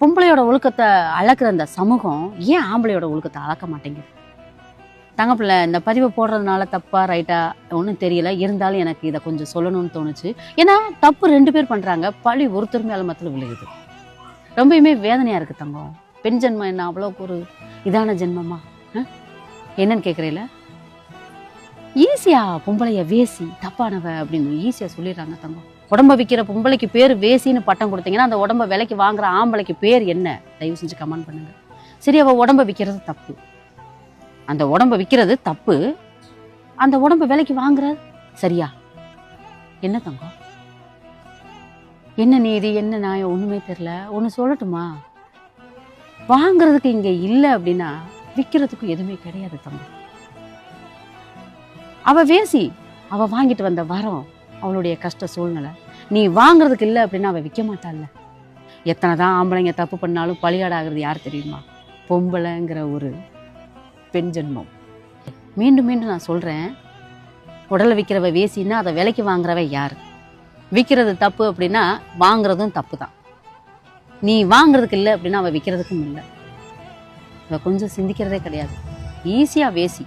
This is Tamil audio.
பொம்பளையோட ஒழுக்கத்தை அளக்குற அந்த சமூகம் ஏன் ஆம்பளையோட ஒழுக்கத்தை அளக்க மாட்டேங்குது? தங்கப்பிள்ளை இந்த பதிவை போடுறதுனால தப்பா ரைட்டா ஒன்றும் தெரியல, இருந்தாலும் எனக்கு இதை கொஞ்சம் சொல்லணும்னு தோணுச்சு. ஏன்னா தப்பு 2 பேர் பண்றாங்க, பழி ஒருத்தர் மேல மத்தில விழுகுது. ரொம்பவுமே வேதனையா இருக்கு தங்கம். பெண் ஜென்மம் என்ன அவ்வளோக்கு ஒரு இதான ஜென்மமா? என்னன்னு கேட்குறீல? ஈஸியா பொம்பளைய வேசி தப்பானவ அப்படின்னு ஈஸியா சொல்லிடுறாங்க தங்கம். உடம்ப விற்கிற பொம்பளைக்கு பேர் வேசின்னு பட்டம் கொடுத்தீங்கன்னா அந்த உடம்ப விலைக்கு வாங்குற ஆம்பளைக்கு பேர் என்ன? தயவு செஞ்சு கமெண்ட் பண்ணுங்க. சரி, அவ உடம்ப விற்கிறது தப்பு, அந்த உடம்ப விற்கிறது தப்பு, அந்த உடம்ப விலைக்கு வாங்குறது சரியா? என்ன தங்கம், என்ன நீதி, என்ன நியாயம்? ஒண்ணுமே தெரியல. ஒண்ணு சொல்லட்டுமா? வாங்குறதுக்கு இங்க இல்லை அப்படின்னா விற்கிறதுக்கும் எதுவுமே கிடையாது தங்கம். அவ வேசி, அவ வாங்கிட்டு வந்த வரம் அவளுடைய கஷ்ட சூழ்நிலை. நீ வாங்குறதுக்கு இல்லை அப்படின்னா அவ விற்க மாட்டாள்ல. எத்தனை தான் ஆம்பளைங்க தப்பு பண்ணாலும் பலியாடாகிறது யார் தெரியுமா? பொம்பளைங்கிற ஒரு பெண் ஜென்மம். மீண்டும் மீண்டும் நான் சொல்றேன், உடலை விற்கிறவ வேசின்னா அதை விலைக்கு வாங்குறவ யாரு? விற்கிறது தப்பு அப்படின்னா வாங்குறதும் தப்பு தான். நீ வாங்குறதுக்கு இல்லை அப்படின்னா அவ விற்கிறதுக்கும் இல்லை. அவ கொஞ்சம் சிந்திக்கிறதே கிடையாது. ஈஸியா வேசி.